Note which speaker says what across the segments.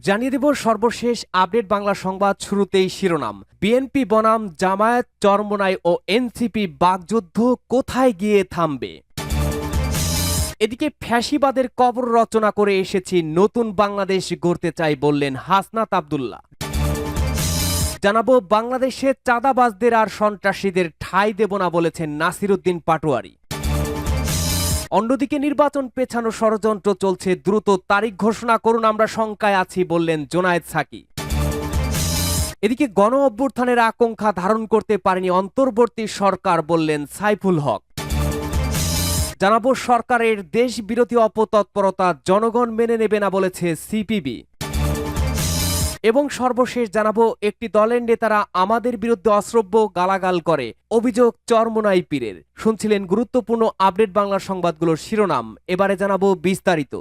Speaker 1: জানিয়ে দেব সর্বশেষ আপডেট বাংলা সংবাদ। শুরুতেই শিরোনাম। বিএনপি বনাম জামায়াত, চরমোনাই ও এনসিপি বাগযুদ্ধ কোথায় গিয়ে থামবে? এদিকে ফ্যাসিবাদের কবর রচনা করে এসেছি, নতুন বাংলাদেশ গড়তে চাই বললেন হাসনাত আব্দুল্লাহ। জানাবো বাংলাদেশে চাঁদাবাজদের আর সন্ত্রাসীদের ঠাঁই দেব না বলেছেন নাসির উদ্দিন পাটোয়ারি। অন্যদিকে নির্বাচন পেছানো ষড়যন্ত্র চলছে, দ্রুত তারিখ ঘোষণা করুন, আমরা শঙ্কায় আছি বললেন জোনায়েদ সাকি। এদিকে গণ অভ্যুত্থানের আকাঙ্ক্ষা ধারণ করতে পারেনি অন্তর্বর্তী সরকার বললেন সাইফুল হক। জানাবো সরকারের দেশ বিরোধী অপতৎপরতা জনগণ মেনে নেবে না বলেছে সিপিবি। এবং সর্বশেষ জানাবো একটি দলের নেতারা আমাদের বিরুদ্ধে অশ্রব্য গালাগাল করে, অভিযোগ চরমোনাই পীরের। শুনছিলেন গুরুত্বপূর্ণ আপডেট বাংলা সংবাদগুলোর শিরোনাম, এবারে জানাবো বিস্তারিত।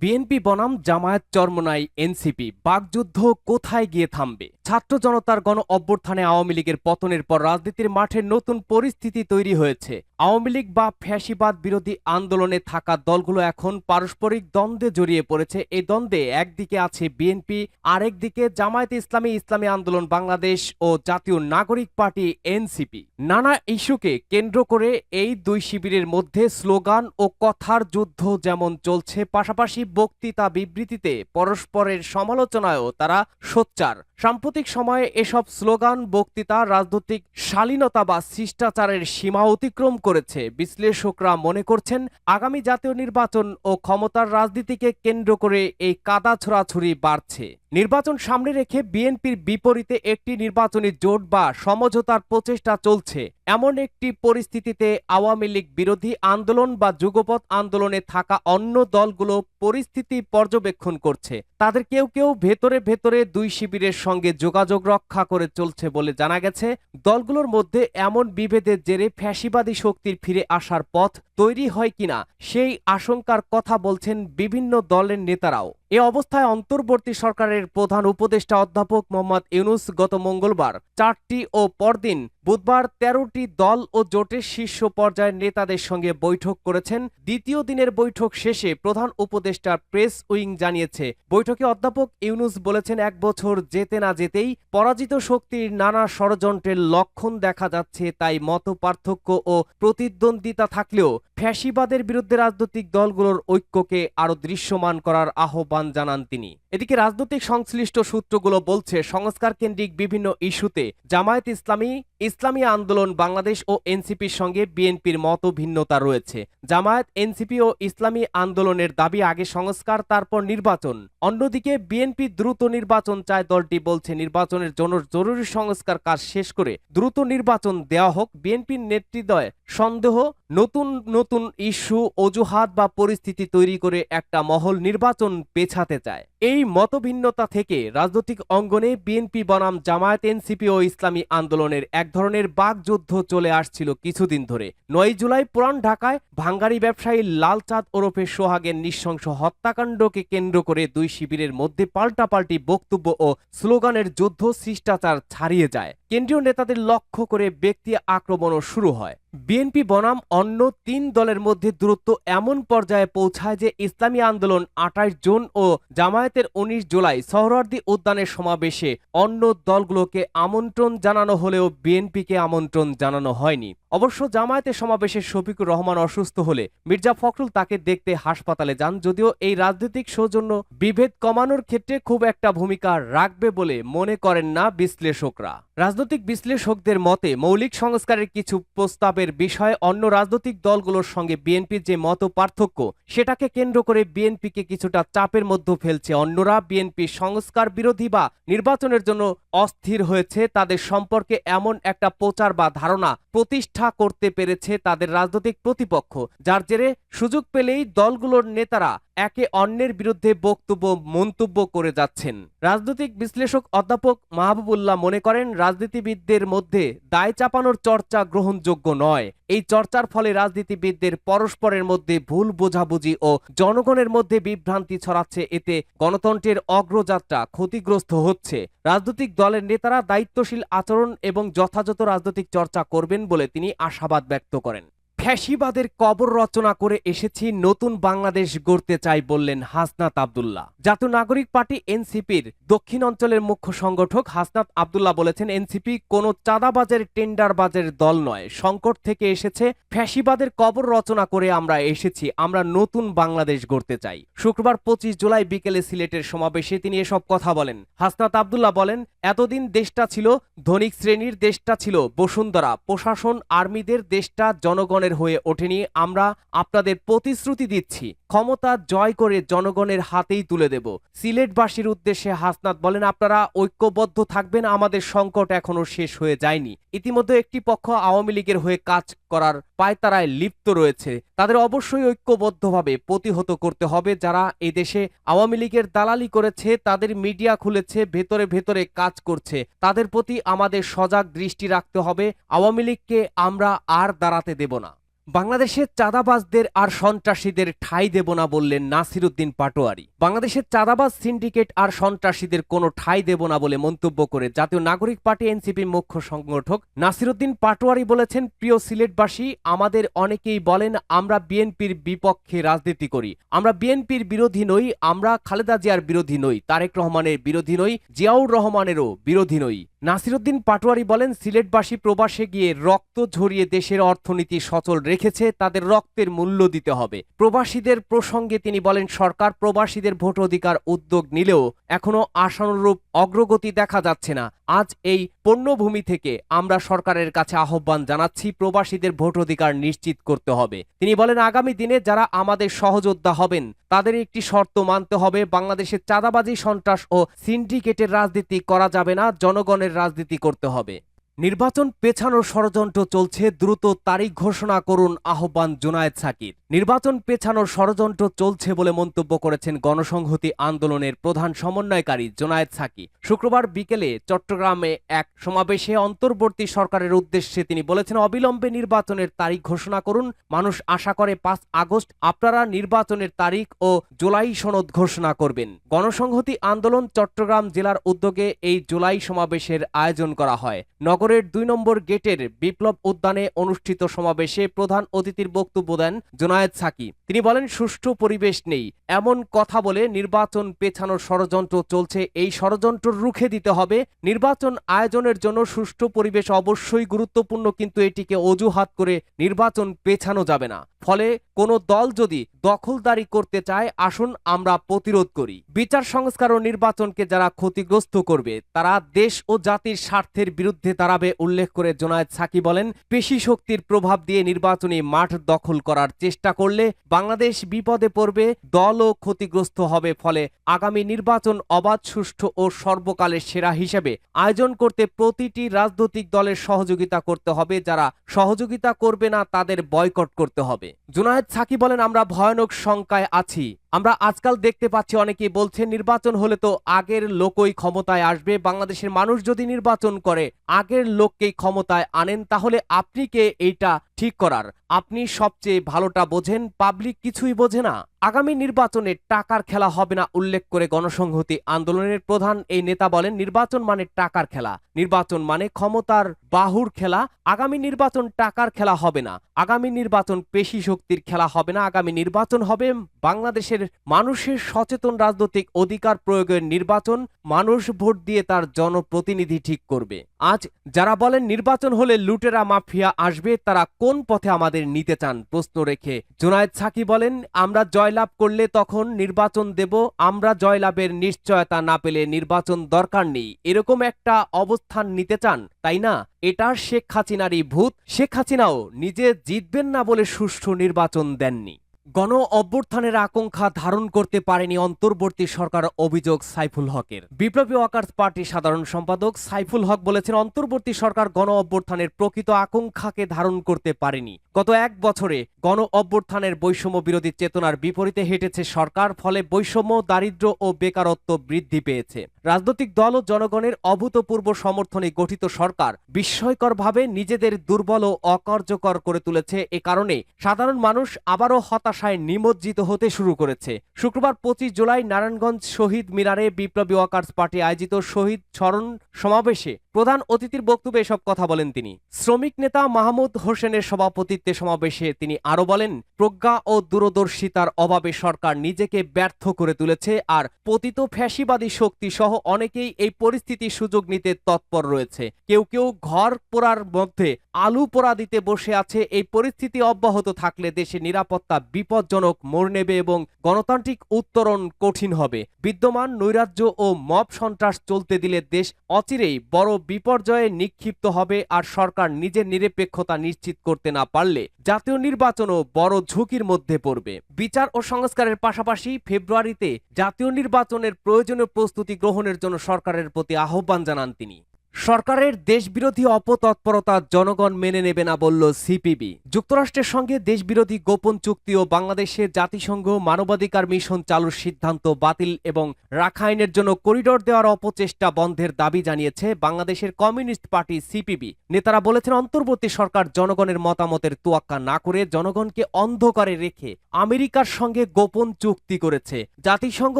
Speaker 1: বিএনপি বনাম জামায়াত, চরমোনাই এনসিপি বাগযুদ্ধ কোথায় গিয়ে থামবে? ছাত্র জনতার গণ অভ্যুত্থানে আওয়ামী লীগের পতনের পর রাজনীতির মাঠে নতুন পরিস্থিতি তৈরি হয়েছে। আওয়ামী লীগ বা ফ্যাসিবাদ বিরোধী আন্দোলনে থাকা দলগুলো এখন পারস্পরিক দ্বন্দ্বে জড়িয়ে পড়েছে। এই দ্বন্দ্বে একদিকে আছে বিএনপি, আরেকদিকে জামায়াতে ইসলামী, ইসলামী আন্দোলন বাংলাদেশ ও জাতীয় নাগরিক পার্টি এনসিপি। নানা ইস্যুকে কেন্দ্র করে এই দুই শিবিরের মধ্যে স্লোগান ও কথার যুদ্ধ যেমন চলছে, পাশাপাশি বক্তৃতা বিবৃতিতে পরস্পরের সমালোচনায়ও তারা সোচ্চার। সাম্প্রতিক সময়ে এসব স্লোগান, বক্তৃতা রাজনৈতিক শালীনতা বা শিষ্টাচারের সীমা অতিক্রম করেছে। বিশ্লেষকরা মনে করছেন আগামী জাতীয় নির্বাচন ও ক্ষমতার রাজনীতিকে কেন্দ্র করে এই কাদা ছোড়াছুড়ি বাড়ছে। নির্বাচন সামনে রেখে বিএনপির বিপরীতে একটি নির্বাচনী জোট বা সমঝোতার প্রচেষ্টা চলছে। এমন একটি পরিস্থিতিতে আওয়ামী লীগ বিরোধী আন্দোলন বা যুগপৎ আন্দোলনে থাকা অন্য দলগুলো পরিস্থিতি পর্যবেক্ষণ করছে। তাদের কেউ কেউ ভেতরে ভেতরে দুই শিবিরের সঙ্গে যোগাযোগ রক্ষা করে চলছে বলে জানা গেছে। দলগুলোর মধ্যে এমন বিভেদের জেরে ফ্যাসিবাদী শক্তির ফিরে আসার পথ তৈরি হয় কিনা সেই আশঙ্কার কথা বলছেন বিভিন্ন দলের নেতারাও। এ অবস্থায় অন্তর্বর্তী সরকারের প্রধান উপদেষ্টা অধ্যাপক মোহাম্মদ ইউনূস গত মঙ্গলবার 4টি ও পরদিন বুধবার 13টি দল ও জোটের শীর্ষ পর্যায়ের নেতাদের সঙ্গে বৈঠক করেছেন। দ্বিতীয় দিনের বৈঠক শেষে প্রধান উপদেষ্টার প্রেস উইং জানিয়েছে, বৈঠকে অধ্যাপক ইউনূস বলেছেন, 1 বছর যেতে না যেতেই পরাজিত শক্তির নানা ষড়যন্ত্রের লক্ষণ দেখা যাচ্ছে। তাই মত পার্থক্য ও প্রতিদ্বন্দ্বিতা থাকলেও ফ্যাসিবাদের বিরুদ্ধে রাজনৈতিক দলগুলোর ঐক্যকে আরো দৃশ্যমান করার আহ্বান জানান তিনি। এদিকে রাজনৈতিক সংশ্লিষ্ট সূত্রগুলো বলছে, সংস্কার কেন্দ্রিক বিভিন্ন ইস্যুতে জামায়াত ইসলামী, ইসলামী আন্দোলন বাংলাদেশ ও এনসিপির সঙ্গে বিএনপির মত ভিন্নতা রয়েছে। জামায়াত, এনসিপি ও ইসলামী আন্দোলনের দাবি আগে সংস্কার তারপর নির্বাচন। অন্যদিকে বিএনপি দ্রুত নির্বাচন চায়। দলটি বলছে নির্বাচনের জন্য জরুরি সংস্কার কাজ শেষ করে দ্রুত নির্বাচন দেওয়া হোক। বিএনপির নেতৃত্বে সন্দেহ, নতুন নতুন ইস্যু, অজুহাত বা পরিস্থিতি তৈরি করে একটা মহল নির্বাচন পেছাতে চায়। এই মতভিন্নতা থেকে রাজনৈতিক অঙ্গনে বিএনপি বনাম জামায়াত, এনসিপি ও ইসলামী আন্দোলনের এক ধরনের বাকযুদ্ধ চলে আসছিল কিছুদিন ধরে। 9 জুলাই পুরান ঢাকায় ভাঙ্গারি ব্যবসায়ী লালচাঁদ ওরফে সোহাগের নৃশংস হত্যাকাণ্ডকে কেন্দ্র করে দুই শিবিরের মধ্যে পাল্টাপাল্টি বক্তব্য ও স্লোগানের যুদ্ধ শিষ্টাচার ছাড়িয়ে যায়। কেন্দ্রীয় নেতাদের লক্ষ্য করে ব্যক্তি আক্রমণও শুরু হয়। বিএনপি বনাম অন্য 3 দলের মধ্যে দূরত্ব এমন পর্যায়ে পৌঁছায় যে ইসলামী আন্দোলন 28 জুন ও জামায়াতের 19 জুলাই সোহরাওয়ার্দী উদ্যানের সমাবেশে অন্য দলগুলোকে আমন্ত্রণ জানানো হলেও বিএনপিকে আমন্ত্রণ জানানো হয়নি। অবশ্য জামায়াতের সমাবেশে শফিকুর রহমান অসুস্থ হলে মির্জা ফখরুল তাকে দেখতে হাসপাতালে যান। যদিও এই রাজনৈতিক সৌজন্য বিভেদ কমানোর ক্ষেত্রে খুব একটা ভূমিকা রাখবে বলে মনে করেন না বিশ্লেষকরা। রাজনৈতিক বিশ্লেষকদের মতে মৌলিক সংস্কারের কিছু প্রস্তাবের বিষয়ে অন্য রাজনৈতিক দলগুলোর সঙ্গে বিএনপির যে মত পার্থক্য, সেটাকে কেন্দ্র করে বিএনপিকে কিছুটা চাপের মধ্যে ফেলছে। অন্যরা বিএনপি সংস্কার বিরোধী বা নির্বাচনের জন্য অস্থির হয়েছে। তাদের সম্পর্কে এমন একটা প্রচার বা ধারণা প্রতিষ্ঠা করতে পেরেছে তাদের রাজনৈতিক প্রতিপক্ষ, যার জেরে সুযোগ পেলেই দলগুলোর নেতারা একে অন্যের বিরুদ্ধে বক্তব্য মন্তব্য করে যাচ্ছেন। রাজনৈতিক বিশ্লেষক অধ্যাপক মাহবুবুল্লাহ মনে করেন, রাজনীতিবিদদের মধ্যে দায় চাপানোর চর্চা গ্রহণযোগ্য নয়। এই চর্চার ফলে রাজনীতিবিদদের পরস্পরের মধ্যে ভুল বোঝাবুঝি ও জনগণের মধ্যে বিভ্রান্তি ছড়াচ্ছে। এতে গণতন্ত্রের অগ্রযাত্রা ক্ষতিগ্রস্ত হচ্ছে। রাজনৈতিক দলের নেতারা দায়িত্বশীল আচরণ এবং যথাযথ রাজনৈতিক চর্চা করবেন বলে তিনি আশাবাদ ব্যক্ত করেন। ফ্যাসিবাদের কবর রচনা করে এসেছি, নতুন বাংলাদেশ গড়তে চাই বললেন হাসনাত আব্দুল্লাহ। জাতীয় নাগরিক পার্টি এনসিপির দক্ষিণ অঞ্চলের মুখ্য সংগঠক হাসনাত আব্দুল্লাহ বলেছেন, এনসিপি কোনো চাঁদাবাজের টেন্ডারবাজের দল নয়, সংকট থেকে এসেছে, ফ্যাসিবাদের কবর রচনা করে আমরা এসেছি, আমরা নতুন বাংলাদেশ গড়তে চাই। শুক্রবার 25 জুলাই বিকেলে সিলেটের সমাবেশে তিনি এসব কথা বলেন। হাসনাত আব্দুল্লাহ বলেন, এতদিন দেশটা ছিল ধনিক শ্রেণীর, দেশটা ছিল বসুন্ধরা, প্রশাসন আর্মিদের, দেশটা জনগণের হয়ে ওঠেনি। আমরা আপনাদের প্রতিশ্রুতি দিচ্ছি, ক্ষমতা জয় করে জনগণের হাতেই তুলে দেব। সিলেটবাসীর উদ্দেশ্যে হাসনাত বলেন, আপনারা ঐক্যবদ্ধ থাকবেন, আমাদের সংকট এখনো শেষ হয়ে যায়নি। ইতিমধ্যে একটি পক্ষ আওয়ামী লীগের হয়ে কাজ করার পায়তারায় লিপ্ত রয়েছে, তাদের অবশ্যই ঐক্যবদ্ধভাবে প্রতিহত করতে হবে। যারা এদেশে আওয়ামী লীগের দালালি করেছে, তাদের মিডিয়া খুলেছে, ভেতরে ভেতরে কাজ করছে, তাদের প্রতি আমাদের সজাগ দৃষ্টি রাখতে হবে। আওয়ামী লীগকে আমরা আর দাঁড়াতে দেব না। বাংলাদেশের চাঁদাবাজদের আর সন্ত্রাসীদের ঠাঁই দেব না বললেন নাসিরউদ্দিন পাটোয়ারি। বাংলাদেশের চাঁদাবাজ সিন্ডিকেট আর সন্ত্রাসীদের কোনো ঠাঁই দেব না বলে মন্তব্য করে জাতীয় নাগরিক পার্টি এনসিপির মুখ্য সংগঠক নাসিরউদ্দিন পাটোয়ারি বলেছেন, প্রিয় সিলেটবাসী, আমাদের অনেকেই বলেন আমরা বিএনপির বিপক্ষে রাজনীতি করি। আমরা বিএনপির বিরোধী নই, আমরা খালেদা জিয়ার বিরোধী নই, তারেক রহমানের বিরোধী নই, জিয়াউর রহমানেরও বিরোধী নই। নাসিরউদ্দিন পাটোয়ারি বলেন, সিলেটবাসী প্রবাসে গিয়ে রক্ত ঝরিয়ে দেশের অর্থনীতি সচল রেখেছে, তাদের রক্তের মূল্য দিতে হবে। প্রবাসীদের প্রসঙ্গে তিনি বলেন, সরকার প্রবাসীদের ভোট অধিকার উদ্যোগ নিলেও এখনো আশানুরূপ অগ্রগতি দেখা যাচ্ছে না। আজ এই পণ্যভূমি থেকে আমরা সরকারের কাছে আহ্বান জানাচ্ছি, প্রবাসীদের ভোট অধিকার নিশ্চিত করতে হবে। তিনি বলেন, আগামী দিনে যারা আমাদের সহযোদ্ধা হবেন তাদের একটি শর্ত মানতে হবে, বাংলাদেশের চাঁদাবাজি, সন্ত্রাস ও সিন্ডিকেটের রাজনীতি করা যাবে না, জনগণের রাজনীতি করতে হবে। নির্বাচন পেছানোর ষড়যন্ত্র চলছে, দ্রুত তারিখ ঘোষণা করুন আহ্বান জুনায়েদ সাকির। নির্বাচন পেছানোর ষড়যন্ত্র চলছে বলে মন্তব্য করেছেন গণসংহতি আন্দোলনের প্রধান সমন্বয়কারী জুনায়েদ সাকি। শুক্রবার বিকেলে চট্টগ্রামে এক সমাবেশে অন্তর্বর্তী সরকারের উদ্দেশ্যে তিনি বলেছেন, অবিলম্বে নির্বাচনের তারিখ ঘোষণা করুন। মানুষ আশা করে 5 আগস্ট আপনারা নির্বাচনের তারিখ ও জুলাই সনদ ঘোষণা করবেন। গণসংহতি আন্দোলন চট্টগ্রাম জেলার উদ্যোগে এই জুলাই সমাবেশের আয়োজন করা হয়। নগরের 2 নম্বর গেটের বিপ্লব উদ্যানে অনুষ্ঠিত সমাবেশে প্রধান অতিথির বক্তব্য দেন জুনায়েদ সাকি। তিনি বলেন, সুষ্ঠু পরিবেশ নেই এমন কথা বলে নির্বাচন পেছানোর ষড়যন্ত্র চলছে, এই ষড়যন্ত্র রুখে দিতে হবে। নির্বাচন আয়োজনের জন্য সুষ্ঠু পরিবেশ অবশ্যই গুরুত্বপূর্ণ, কিন্তু এটিকে অজুহাত করে নির্বাচন পেছানো যাবে না। ফলে কোনো দল যদি দখলদারি করতে চায়, আসুন আমরা প্রতিরোধ করি। বিচার সংস্কার ও নির্বাচনকে যারা ক্ষতিগ্রস্ত করবে তারা দেশ ও জাতির স্বার্থের বিরুদ্ধে দাঁড়াবে উল্লেখ করে জুনায়েদ সাকি বলেন, পেশি শক্তির প্রভাব দিয়ে নির্বাচনী মাঠ দখল করার চেষ্টা করলে বাংলাদেশ বিপদে পড়বে, দলও ক্ষতিগ্রস্ত হবে। ফলে আগামী নির্বাচন অবাধ, সুষ্ঠু ও সর্বকালের সেরা হিসেবে আয়োজন করতে প্রতিটি রাজনৈতিক দলের সহযোগিতা করতে হবে, যারা সহযোগিতা করবে না তাদের বয়কট করতে হবে। জুনায়েদ সাকি বলেন, আমরা ভয়ানক শঙ্কায় আছি। আমরা আজকাল দেখতে পাচ্ছি অনেকেই বলছে নির্বাচন হলে তো আগের লোকই ক্ষমতায় আসবে। বাংলাদেশের মানুষ যদি নির্বাচন করে আগের লোককেই ক্ষমতায় আনেন, তাহলে আপনি কে এইটা ঠিক করার? আপনি সবচেয়ে ভালোটা বোঝেন, পাবলিক কিছুই বোঝে না। আগামী নির্বাচনে টাকার খেলা হবে না উল্লেখ করে গণসংহতি আন্দোলনের প্রধান এই নেতা বলেন, নির্বাচন মানে টাকার খেলা, নির্বাচন মানে ক্ষমতার বাহুর খেলা। আগামী নির্বাচন টাকার খেলা হবে না, আগামী নির্বাচন পেশি শক্তির খেলা হবে না, আগামী নির্বাচন হবে বাংলাদেশের মানুষের সচেতন রাজনৈতিক অধিকার প্রয়োগের নির্বাচন। মানুষ ভোট দিয়ে তার জনপ্রতিনিধি ঠিক করবে। আজ যারা বলেন নির্বাচন হলে লুটেরা মাফিয়া আসবে, তারা কোন পথে আমাদের নিতে চান প্রশ্ন রেখে জুনায়েদ সাকি বলেন, আমরা জয়লাভ করলে তখন নির্বাচন দেব, আমরা জয়লাভের নিশ্চয়তা না পেলে নির্বাচন দরকার নেই, এরকম একটা অবস্থান নিতে চান, তাই না? এটা শেখ হাসিনারই ভূত। শেখ হাসিনাও নিজে জিতবেন না বলে সুষ্ঠু নির্বাচন দেননি। গণ অভ্যুত্থানের আকাঙ্ক্ষা ধারণ করতে পারেনি অন্তর্বর্তী সরকার, অভিযোগ সাইফুল হকের। বিপ্লবী ওয়ার্কার্স পার্টির সাধারণ সম্পাদক সাইফুল হক বলেছেন, অন্তর্বর্তী সরকার গণ অভ্যুত্থানের প্রকৃত আকাঙ্ক্ষাকে ধারণ করতে পারেনি। গত 1 বছরে গণ অভ্যুত্থানের বৈষম্য বিরোধী চেতনার বিপরীতে হেঁটেছে সরকার, ফলে বৈষম্য, দারিদ্র্য ও বেকারত্ব বৃদ্ধি পেয়েছে। রাজনৈতিক দল ও জনগণের অভূতপূর্ব সমর্থনে গঠিত সরকার বিস্ময়করভাবে নিজেদের দুর্বল ও অকার্যকর করে তুলেছে। এ কারণে সাধারণ মানুষ আবারও হতাশ হতাশায় নিমজ্জিত হতে শুরু করেছে। শুক্রবার 25 জুলাই নারায়ণগঞ্জ শহীদ মিনারে বিপ্লবী ওয়ার্কার্স পার্টি আয়োজিত শহীদ স্মরণ সমাবেশে প্রধান অতিথির বক্তব্যে এসব কথা বলেন তিনি। শ্রমিক নেতা মাহমুদ হোসেনের সভাপতিত্বে সমাবেশে তিনি আরো বলেন, প্রজ্ঞা ও দূরদর্শিতার অভাবে সরকার নিজেকে ব্যর্থ করে তুলেছে, আর পতিত ফ্যাসিবাদী শক্তি সহ অনেকেই এই পরিস্থিতির সুযোগ নিতে তৎপর রয়েছে। কেউ কেউ ঘর পোড়ার মধ্যে আলু পোড়া দিতে বসে আছে। এই পরিস্থিতি অব্যাহত থাকলে দেশের নিরাপত্তা বিপজ্জনক মোড় নেবে এবং গণতান্ত্রিক উত্তরণ কঠিন হবে। বিদ্যমান নৈরাজ্য ও মব সন্ত্রাস চলতে দিলে দেশ অচিরেই বড় বিপর্যয়ে নিক্ষিপ্ত হবে, আর সরকার নিজের নিরপেক্ষতা নিশ্চিত করতে না পারলে জাতীয় নির্বাচনও বড় ঝুঁকির মধ্যে পড়বে। বিচার ও সংস্কারের পাশাপাশি ফেব্রুয়ারিতে জাতীয় নির্বাচনের প্রয়োজনীয় প্রস্তুতি গ্রহণের জন্য সরকারের প্রতি আহ্বান জানান তিনি। সরকারের দেশবিরোধী অপতৎপরতা জনগণ মেনে নেবে না বলল সিপিবি। যুক্তরাষ্ট্রের সঙ্গে দেশবিরোধী গোপন চুক্তি ও বাংলাদেশে জাতিসংঘ মানবাধিকার মিশন চালুর সিদ্ধান্ত বাতিল এবং রাখাইনের জন্য করিডোর দেওয়ার অপচেষ্টা বন্ধের দাবি জানিয়েছে বাংলাদেশের কমিউনিস্ট পার্টি সিপিবি। নেতারা বলেছেন, অন্তর্বর্তী সরকার জনগণের মতামতের তোয়াক্কা না করে জনগণকে অন্ধকারে রেখে আমেরিকার সঙ্গে গোপন চুক্তি করেছে। জাতিসংঘ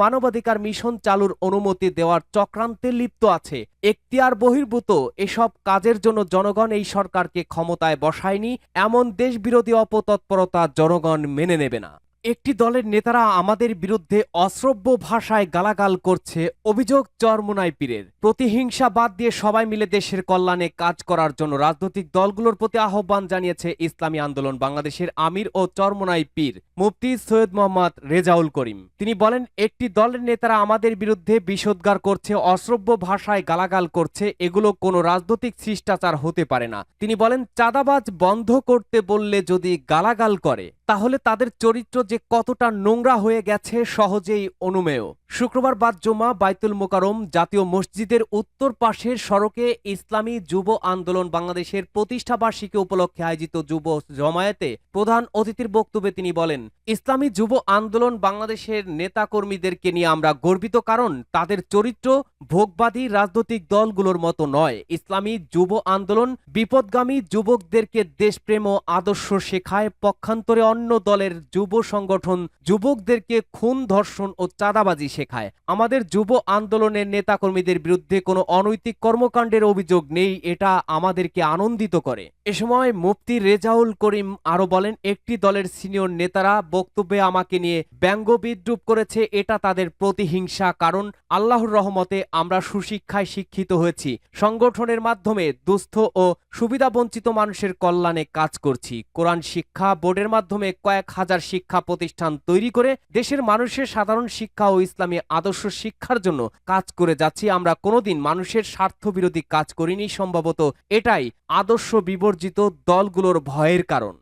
Speaker 1: মানবাধিকার মিশন চালুর অনুমতি দেওয়ার চক্রান্তে লিপ্ত আছে। এখতিয়ার বহির্ভূত এসব কাজের জন্য জনগণ এই সরকারকে ক্ষমতায় বসায়নি। এমন দেশবিরোধী অপতৎপরতা জনগণ মেনে নেবে না। একটি দলের নেতারা আমাদের বিরুদ্ধে অশ্রব্য ভাষায় গালাগাল করছে, অভিযোগ চরমোনাই পীরের। প্রতিহিংসা বাদ দিয়ে সবাই মিলে দেশের কল্যাণে কাজ করার জন্য রাজনৈতিক দলগুলোর প্রতি আহ্বান জানিয়েছে ইসলামী আন্দোলন বাংলাদেশের আমির ও চরমোনাই পীর মুফতি সৈয়দ মোহাম্মদ রেজাউল করিম। তিনি বলেন, একটি দলের নেতারা আমাদের বিরুদ্ধে বিষোদ্গার করছে, অশ্রব্য ভাষায় গালাগাল করছে, এগুলো কোনো রাজনৈতিক শিষ্টাচার হতে পারে না। তিনি বলেন, চাঁদাবাজ বন্ধ করতে বললে যদি গালাগাল করে তাহলে তাদের চরিত্র যে কতটা নোংরা হয়ে গেছে সহজেই অনুমেয়। শুক্রবার বাদ জুমা বাইতুল মোকাররম জাতীয় মসজিদের উত্তর পাশের সড়কে ইসলামী যুব আন্দোলন বাংলাদেশের প্রতিষ্ঠা বার্ষিকী উপলক্ষে আয়োজিত যুব জমায়েতে প্রধান অতিথির বক্তব্যে তিনি বলেন, ইসলামী যুব আন্দোলন বাংলাদেশের নেতাকর্মীদেরকে নিয়ে আমরা গর্বিত, কারণ তাদের চরিত্র ভোগবাদী রাজনৈতিক দলগুলোর মতো নয়। ইসলামী যুব আন্দোলন বিপদগামী যুবকদেরকে দেশপ্রেম ও আদর্শ শেখায়, পক্ষান্তরে অন্য দলের যুব সংগঠন যুবকদেরকে খুন, ধর্ষণ ও চাঁদাবাজি শেখায়। আমাদের যুব আন্দোলনের নেতাকর্মীদের বিরুদ্ধে কোনো অনৈতিক কর্মকাণ্ডের অভিযোগ নেই, এটা আমাদেরকে আনন্দিত করে। এ সময় মুফতি রেজাউল করিম আরো বলেন, একটি দলের সিনিয়র নেতারা বক্তব্যে আমাকে নিয়ে ব্যঙ্গ বিদ্রুপ করেছে, এটা তাদের প্রতিহিংসা, কারণ আল্লাহর রহমতে আমরা সুশিক্ষায় শিক্ষিত হয়েছি। সংগঠনের মাধ্যমে দুস্থ ও সুবিধাবঞ্চিত মানুষের কল্যাণে কাজ করছি। কোরআন শিক্ষা বোর্ডের মাধ্যমে কয়েক হাজার শিক্ষা প্রতিষ্ঠান তৈরি করে দেশের মানুষের সাধারণ শিক্ষা ও ইসলামী আদর্শ শিক্ষার জন্য কাজ করে যাচ্ছি। আমরা কোনোদিন মানুষের স্বার্থবিরোধী কাজ করিনি। সম্ভবত এটাই আদর্শ বিবর্জিত দলগুলোর ভয়ের কারণ।